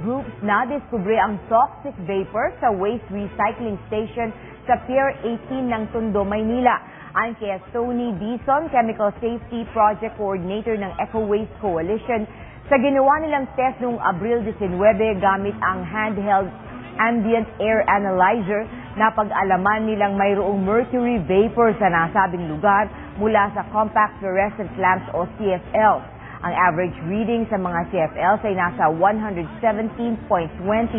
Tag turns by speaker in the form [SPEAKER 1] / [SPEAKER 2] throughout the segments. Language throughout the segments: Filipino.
[SPEAKER 1] groups na diskubre ang toxic vapor sa waste recycling station sa Pier 18 ng Tondo, Maynila. Ayon kay Tony Dizon, Chemical Safety Project Coordinator ng Eco Waste Coalition, sa ginawa nilang test noong Abril 19 gamit ang handheld ambient air analyzer, napag-alaman nilang mayroong mercury vapor sa nasabing lugar mula sa compact fluorescent lamps o CFLs. Ang average reading sa mga CFLs ay nasa 117.20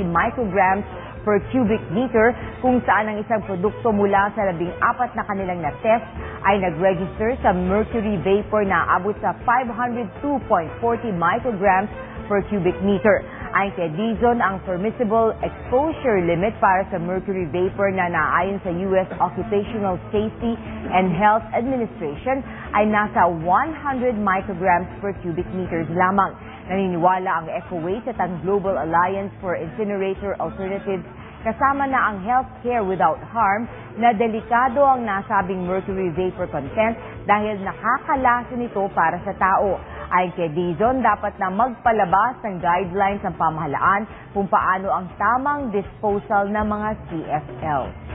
[SPEAKER 1] micrograms per cubic meter, kung saan ang isang produkto mula sa 14 na kanilang na-test ay nag-register sa mercury vapor na abot sa 502.40 micrograms per cubic meter. Ayon kay Dizon, ang permissible exposure limit para sa mercury vapor na naayon sa US Occupational Safety and Health Administration ay nasa 100 micrograms per cubic meters lamang. Naniniwala ang Eco Waste at ang Global Alliance for Incinerator Alternatives kasama na ang Healthcare Without Harm na delikado ang nasabing mercury vapor content dahil nakakalason ito para sa tao. Ayon kay Dizon, dapat na magpalabas ng guidelines ang pamahalaan kung paano ang tamang disposal ng mga CFL.